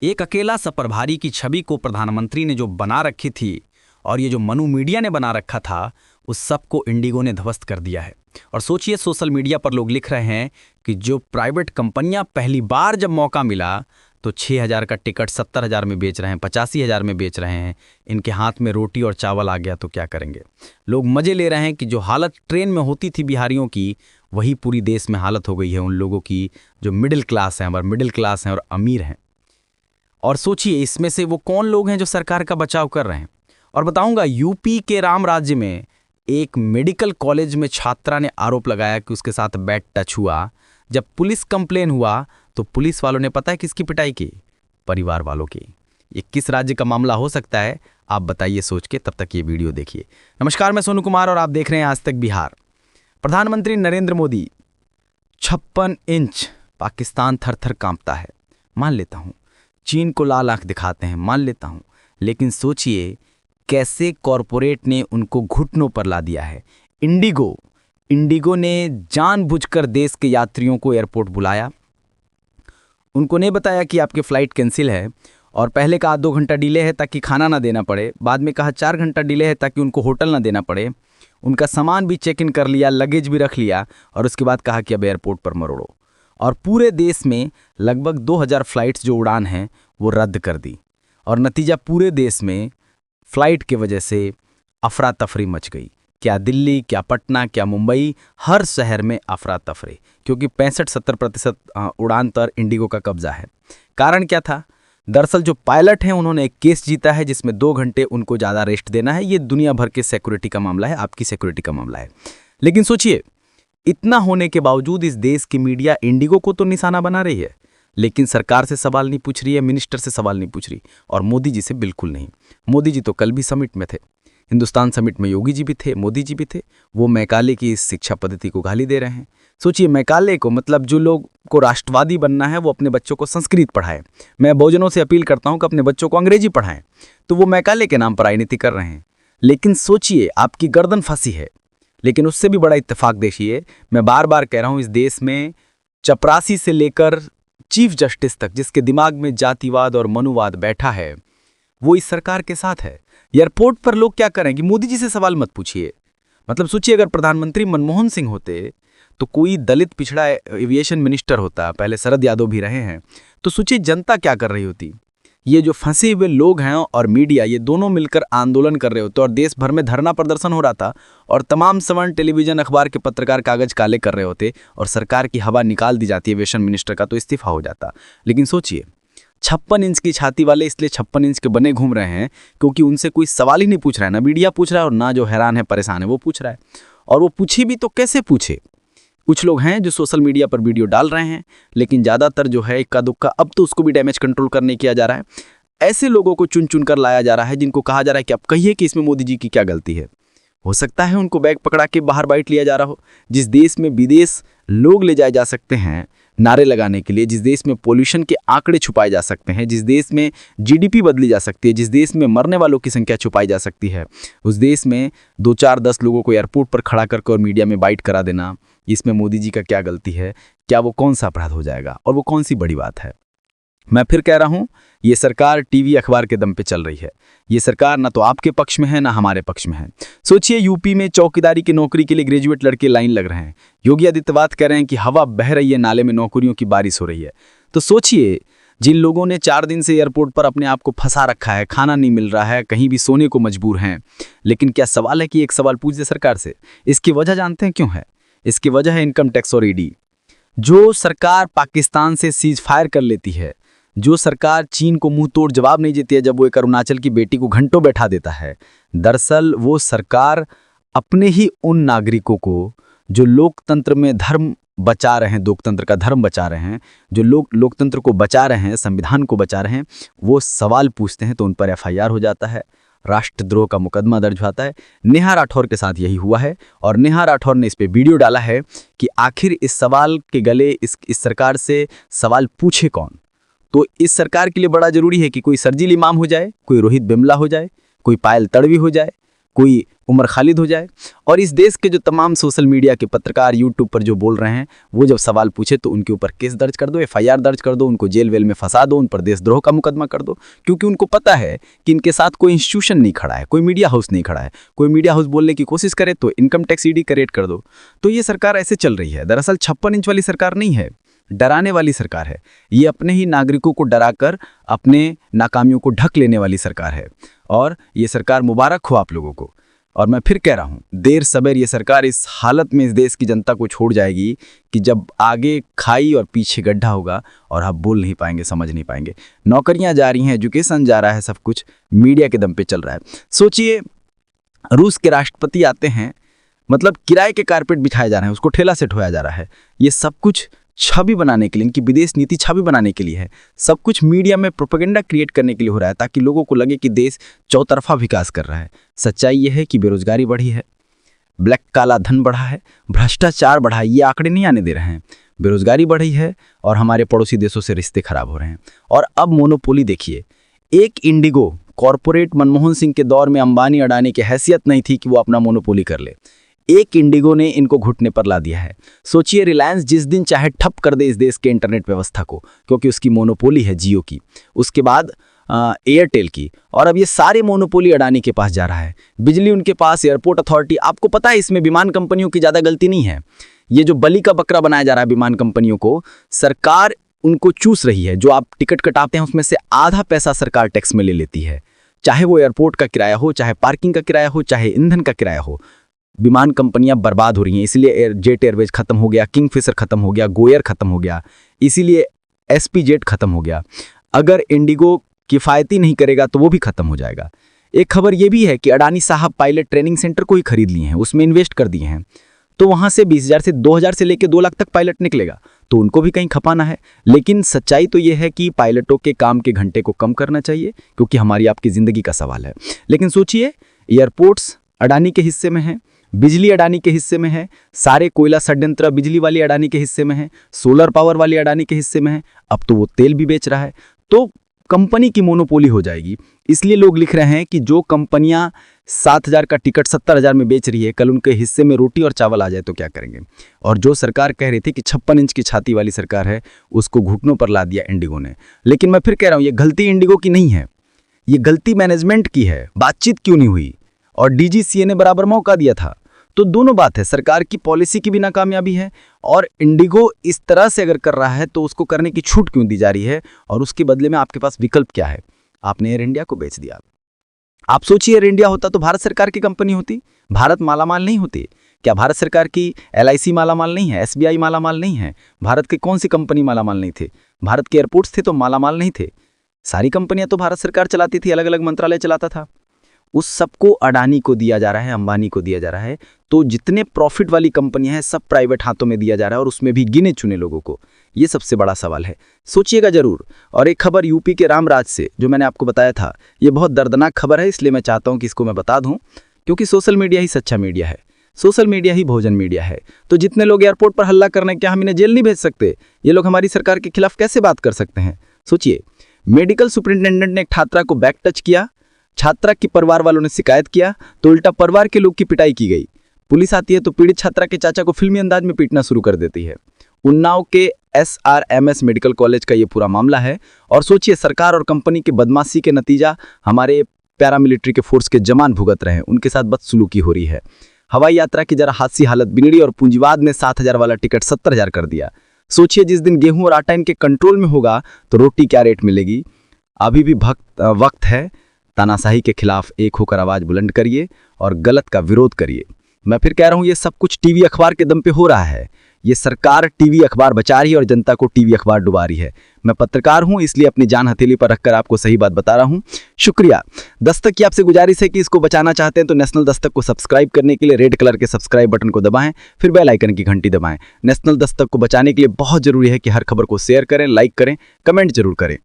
एक अकेला सा प्रभारी की छवि को प्रधानमंत्री ने जो बना रखी थी और ये जो मनु मीडिया ने बना रखा था, उस सब को इंडिगो ने ध्वस्त कर दिया है। और सोचिए, सोशल मीडिया पर लोग लिख रहे हैं कि जो प्राइवेट कंपनियां पहली बार जब मौका मिला तो 6,000 का टिकट 70,000 में बेच रहे हैं, 85,000 में बेच रहे हैं। इनके हाथ में रोटी और चावल आ गया तो क्या करेंगे। लोग मजे ले रहे हैं कि जो हालत ट्रेन में होती थी बिहारियों की, वही पूरी देश में हालत हो गई है उन लोगों की जो मिडिल क्लास हैं और मिडिल क्लास हैं और अमीर हैं। और सोचिए, इसमें से वो कौन लोग हैं जो सरकार का बचाव कर रहे हैं। और बताऊंगा, यूपी के राम राज्य में एक मेडिकल कॉलेज में छात्रा ने आरोप लगाया कि उसके साथ बैड टच हुआ। जब पुलिस कंप्लेन हुआ तो पुलिस वालों ने पता है किसकी पिटाई की? परिवार वालों की। ये किस राज्य का मामला हो सकता है, आप बताइए सोच के। तब तक ये वीडियो देखिए। नमस्कार, मैं सोनू कुमार और आप देख रहे हैं आज तक बिहार। प्रधानमंत्री नरेंद्र मोदी 56 इंच, पाकिस्तान थर थर कांपता है, मान लेता हूं। चीन को लाल आंख दिखाते हैं, मान लेता हूं। लेकिन सोचिए कैसे कॉरपोरेट ने उनको घुटनों पर ला दिया है। इंडिगो ने जानबूझकर देश के यात्रियों को एयरपोर्ट बुलाया। उनको नहीं बताया कि आपकी फ़्लाइट कैंसिल है, और पहले कहा 2 घंटा डिले है ताकि खाना ना देना पड़े। बाद में कहा 4 घंटा डिले है ताकि उनको होटल ना देना पड़े। उनका सामान भी चेक इन कर लिया, लगेज भी रख लिया, और उसके बाद कहा कि अब एयरपोर्ट पर मरोड़ो। और पूरे देश में लगभग 2,000 फ़्लाइट्स जो उड़ान हैं वो रद्द कर दी। और नतीजा, पूरे देश में फ़्लाइट की वजह से अफरा तफरी मच गई। क्या दिल्ली, क्या पटना, क्या मुंबई, हर शहर में अफरा तफरी, क्योंकि 65-70% उड़ान पर इंडिगो का कब्जा है। कारण क्या था? दरअसल जो पायलट हैं उन्होंने एक केस जीता है जिसमें 2 घंटे उनको ज़्यादा रेस्ट देना है। ये दुनिया भर के सिक्योरिटी का मामला है, आपकी सिक्योरिटी का मामला है। लेकिन सोचिए, इतना होने के बावजूद इस देश की मीडिया इंडिगो को तो निशाना बना रही है, लेकिन सरकार से सवाल नहीं पूछ रही है, मिनिस्टर से सवाल नहीं पूछ रही, और मोदी जी से बिल्कुल नहीं। मोदी जी तो कल भी समिट में थे, हिंदुस्तान समिट में योगी जी भी थे, मोदी जी भी थे। वो मैकाले की इस शिक्षा पद्धति को गाली दे रहे हैं। सोचिए, मैकाले को, मतलब जो लोग को राष्ट्रवादी बनना है वो अपने बच्चों को संस्कृत पढ़ाएं। मैं बहुजनों से अपील करता हूं कि अपने बच्चों को अंग्रेजी पढ़ाएं, तो वो मैकाले के नाम पर राजनीति कर रहे हैं। लेकिन सोचिए, आपकी गर्दन फंसी है। लेकिन उससे भी बड़ा इत्तेफाक देखिए, मैं बार बार कह रहा हूं, इस देश में चपरासी से लेकर चीफ जस्टिस तक जिसके दिमाग में जातिवाद और मनुवाद बैठा है, वो इस सरकार के साथ है। एयरपोर्ट पर लोग क्या करेंगे? मोदी जी से सवाल मत पूछिए। मतलब सोचिए, अगर प्रधानमंत्री मनमोहन सिंह होते तो कोई दलित पिछड़ा एविएशन मिनिस्टर होता, पहले शरद यादव भी रहे हैं, तो सोचिए जनता क्या कर रही होती। ये जो फंसे हुए लोग हैं और मीडिया, ये दोनों मिलकर आंदोलन कर रहे होते, और देश भर में धरना प्रदर्शन हो रहा था, और तमाम सवर्ण टेलीविजन अखबार के पत्रकार कागज काले कर रहे होते, और सरकार की हवा निकाल दी जाती है एविएशन मिनिस्टर का, तो इस्तीफा हो जाता। लेकिन सोचिए, 56 इंच की छाती वाले इसलिए 56 इंच के बने घूम रहे हैं क्योंकि उनसे कोई सवाल ही नहीं पूछ रहा है, ना मीडिया पूछ रहा है और ना जो हैरान है, परेशान है, वो पूछ रहा है। और वो पूछे भी तो कैसे पूछे? कुछ लोग हैं जो सोशल मीडिया पर वीडियो डाल रहे हैं, लेकिन ज़्यादातर जो है इक्का दुक्का, अब तो उसको भी डैमेज कंट्रोल करने किया जा रहा है। ऐसे लोगों को चुन चुन कर लाया जा रहा है जिनको कहा जा रहा है कि आप कहिए कि इसमें मोदी जी की क्या गलती है। हो सकता है उनको बैग पकड़ा के बाहर बाइट लिया जा रहा हो। जिस देश में विदेश लोग ले जाए जा सकते हैं नारे लगाने के लिए, जिस देश में पोल्यूशन के आंकड़े छुपाए जा सकते हैं, जिस देश में जीडीपी बदली जा सकती है, जिस देश में मरने वालों की संख्या छुपाई जा सकती है, उस देश में 2, 4, 10 लोगों को एयरपोर्ट पर खड़ा करके और मीडिया में बाइट करा देना, इसमें मोदी जी का क्या गलती है? क्या वो कौन सा अपराध हो जाएगा? और वो कौन सी बड़ी बात है? मैं फिर कह रहा हूं, ये सरकार टीवी अखबार के दम पे चल रही है। ये सरकार ना तो आपके पक्ष में है ना हमारे पक्ष में है। सोचिए, यूपी में चौकीदारी की नौकरी के लिए ग्रेजुएट लड़के लाइन लग रहे हैं। योगी आदित्यनाथ कह रहे हैं कि हवा बह रही है, नाले में नौकरियों की बारिश हो रही है। तो सोचिए, जिन लोगों ने 4 दिन से एयरपोर्ट पर अपने आप को फंसा रखा है, खाना नहीं मिल रहा है, कहीं भी सोने को मजबूर हैं। लेकिन क्या सवाल है कि एक सवाल पूछ दे सरकार से? इसकी वजह जानते हैं क्यों है? इसकी वजह है इनकम टैक्स और ईडी। जो सरकार पाकिस्तान से सीज फायर कर लेती है, जो सरकार चीन को मुंह तोड़ जवाब नहीं देती है जब वो एक अरुणाचल की बेटी को घंटों बैठा देता है, दरअसल वो सरकार अपने ही उन नागरिकों को जो लोकतंत्र में धर्म बचा रहे हैं, लोकतंत्र का धर्म बचा रहे हैं, जो लोकतंत्र को बचा रहे हैं, संविधान को बचा रहे हैं, वो सवाल पूछते हैं तो उन पर एफआईआर हो जाता है, राष्ट्रद्रोह का मुकदमा दर्ज होता है। नेहा राठौर के साथ यही हुआ है, और नेहा राठौर ने इस पे वीडियो डाला है कि आखिर इस सवाल के गले इस सरकार से सवाल पूछे कौन। तो इस सरकार के लिए बड़ा जरूरी है कि कोई शर्जील इमाम हो जाए, कोई रोहित बिमला हो जाए, कोई पायल तड़वी हो जाए, कोई उमर खालिद हो जाए। और इस देश के जो तमाम सोशल मीडिया के पत्रकार यूट्यूब पर जो बोल रहे हैं, वो जब सवाल पूछे तो उनके ऊपर केस दर्ज कर दो, FIR दर्ज कर दो, उनको जेल वेल में फंसा दो, उन पर देशद्रोह का मुकदमा कर दो। क्योंकि उनको पता है कि इनके साथ कोई इंस्टीट्यूशन नहीं खड़ा है, कोई मीडिया हाउस नहीं खड़ा है। कोई मीडिया हाउस बोलने की कोशिश करे तो इनकम टैक्स ED का रेड कर दो। तो ये सरकार ऐसे चल रही है। दरअसल 56 इंच वाली सरकार नहीं है, डराने वाली सरकार है। ये अपने ही नागरिकों को डराकर अपने नाकामियों को ढक लेने वाली सरकार है। और ये सरकार मुबारक हो आप लोगों को। और मैं फिर कह रहा हूँ, देर सवेर ये सरकार इस हालत में इस देश की जनता को छोड़ जाएगी कि जब आगे खाई और पीछे गड्ढा होगा और आप बोल नहीं पाएंगे, समझ नहीं पाएंगे। नौकरियां जा रही हैं, एजुकेशन जा रहा है, सब कुछ मीडिया के दम पे चल रहा है। सोचिए, रूस के राष्ट्रपति आते हैं, मतलब किराए के कारपेट बिछाए जा रहे हैं, उसको ठेला से ढोया जा रहा है। ये सब कुछ छवि बनाने के लिए, इनकी विदेश नीति छवि बनाने के लिए है। सब कुछ मीडिया में प्रोपेगेंडा क्रिएट करने के लिए हो रहा है, ताकि लोगों को लगे कि देश चौतरफा विकास कर रहा है। सच्चाई यह है कि बेरोजगारी बढ़ी है, ब्लैक काला धन बढ़ा है, भ्रष्टाचार बढ़ा है। ये आंकड़े नहीं आने दे रहे हैं। बेरोजगारी बढ़ी है और हमारे पड़ोसी देशों से रिश्ते खराब हो रहे हैं। और अब मोनोपोली देखिए, एक इंडिगो कॉरपोरेट मनमोहन सिंह के दौर में अंबानी अडानी की हैसियत नहीं थी कि वो अपना मोनोपोली कर ले। एक इंडिगो ने इनको घुटने पर ला दिया है। सोचिए, रिलायंस जिस दिन चाहे ठप कर दे इस देश के इंटरनेट व्यवस्था को, क्योंकि उसकी मोनोपोली है जियो की, उसके बाद एयरटेल की, और अब ये सारे मोनोपोली अडानी के पास जा रहा है। बिजली उनके पास, एयरपोर्ट अथॉरिटी। आपको पता है इसमें विमान कंपनियों की ज़्यादा गलती नहीं है। ये जो बलि का बकरा बनाया जा रहा है विमान कंपनियों को, सरकार उनको चूस रही है। जो आप टिकट कटाते हैं उसमें से आधा पैसा सरकार टैक्स में ले लेती है, चाहे वो एयरपोर्ट का किराया हो, चाहे पार्किंग का किराया हो, चाहे ईंधन का किराया हो। विमान कंपनियां बर्बाद हो रही हैं, इसीलिए जेट एयरवेज खत्म हो गया, किंगफिशर खत्म हो गया, गोएयर खत्म हो गया, इसीलिए SP जेट खत्म हो गया। अगर इंडिगो किफ़ायती नहीं करेगा तो वो भी खत्म हो जाएगा। एक खबर ये भी है कि अडानी साहब पायलट ट्रेनिंग सेंटर को ही खरीद लिए हैं, उसमें इन्वेस्ट कर दिए हैं। तो वहां से 20,000 से 2,000 से लेकर 2 लाख तक पायलट निकलेगा, तो उनको भी कहीं खपाना है। लेकिन सच्चाई तो ये है कि पायलटों के काम के घंटे को कम करना चाहिए, क्योंकि हमारी आपकी ज़िंदगी का सवाल है। लेकिन सोचिए, एयरपोर्ट्स अडानी के हिस्से में है, बिजली अडानी के हिस्से में है, सारे कोयला षड्यंत्र बिजली वाली अडानी के हिस्से में है, सोलर पावर वाली अडानी के हिस्से में है। अब तो वो तेल भी बेच रहा है। तो कंपनी की मोनोपोली हो जाएगी। इसलिए लोग लिख रहे हैं कि जो कंपनियां 7,000 का टिकट 70,000 में बेच रही है, कल उनके हिस्से में रोटी और चावल आ जाए तो क्या करेंगे। और जो सरकार कह रही थी कि 56 इंच की छाती वाली सरकार है, उसको घुटनों पर ला दिया इंडिगो ने। लेकिन मैं फिर कह रहा हूं, ये गलती इंडिगो की नहीं है, ये गलती मैनेजमेंट की है। बातचीत क्यों नहीं हुई और DGCA ने बराबर मौका दिया था। तो दोनों बात है, सरकार की पॉलिसी की भी नाकामयाबी है, और इंडिगो इस तरह से अगर कर रहा है तो उसको करने की छूट क्यों दी जा रही है, और उसके बदले में आपके पास विकल्प क्या है। आपने एयर इंडिया को बेच दिया। आप सोचिए, एयर इंडिया होता तो भारत सरकार की कंपनी होती, भारत मालामाल नहीं होती। क्या भारत सरकार की LIC मालामाल नहीं है, SBI मालामाल नहीं है? भारत की कौन सी कंपनी मालामाल नहीं थे? भारत के एयरपोर्ट्स थे तो मालामाल नहीं थे? सारी कंपनियां तो भारत सरकार चलाती थी, अलग अलग मंत्रालय चलाता था। उस सबको अडानी को दिया जा रहा है, अंबानी को दिया जा रहा है। तो जितने प्रॉफिट वाली कंपनियां हैं सब प्राइवेट हाथों में दिया जा रहा है, और उसमें भी गिने चुने लोगों को। ये सबसे बड़ा सवाल है, सोचिएगा जरूर। और एक खबर यूपी के रामराज से जो मैंने आपको बताया था, ये बहुत दर्दनाक खबर है, इसलिए मैं चाहता हूं कि इसको मैं बता दूं, क्योंकि सोशल मीडिया ही सच्चा मीडिया है, सोशल मीडिया ही भोजन मीडिया है। तो जितने लोग एयरपोर्ट पर हल्ला करने, क्या हम इन्हें जेल नहीं भेज सकते? ये लोग हमारी सरकार के खिलाफ कैसे बात कर सकते हैं? सोचिए, मेडिकल सुपरिंटेंडेंट ने एक छात्रा को बैक टच किया, छात्रा के परिवार वालों ने शिकायत किया तो उल्टा परिवार के लोग की पिटाई की गई। पुलिस आती है तो पीड़ित छात्रा के चाचा को फिल्मी अंदाज में पीटना शुरू कर देती है। उन्नाव के SRMS मेडिकल कॉलेज का ये पूरा मामला है। और सोचिए, सरकार और कंपनी के बदमाशी के नतीजा हमारे पैरामिलिट्री के फोर्स के जवान भुगत रहे हैं, उनके साथ बदसलूकी हो रही है। हवाई यात्रा की जरा हादसी हालत बिगड़ी और पूंजीवाद ने 7,000 वाला टिकट 70,000 कर दिया। सोचिए, जिस दिन गेहूं और आटा इनके कंट्रोल में होगा तो रोटी क्या रेट मिलेगी। अभी भी वक्त है, तानाशाही के खिलाफ एक होकर आवाज बुलंद करिए और गलत का विरोध करिए। मैं फिर कह रहा हूं, ये सब कुछ टीवी अखबार के दम पे हो रहा है। ये सरकार टीवी अखबार बचा रही है और जनता को टीवी अखबार डुबा रही है। मैं पत्रकार हूं, इसलिए अपनी जान हथेली पर रखकर आपको सही बात बता रहा हूं। शुक्रिया। दस्तक की आपसे गुजारिश है कि इसको बचाना चाहते हैं तो नेशनल दस्तक को सब्सक्राइब करने के लिए रेड कलर के सब्सक्राइब बटन को दबाएं, फिर बेल आइकन की घंटी दबाएं। नेशनल दस्तक को बचाने के लिए बहुत जरूरी है कि हर खबर को शेयर करें, लाइक करें, कमेंट जरूर करें।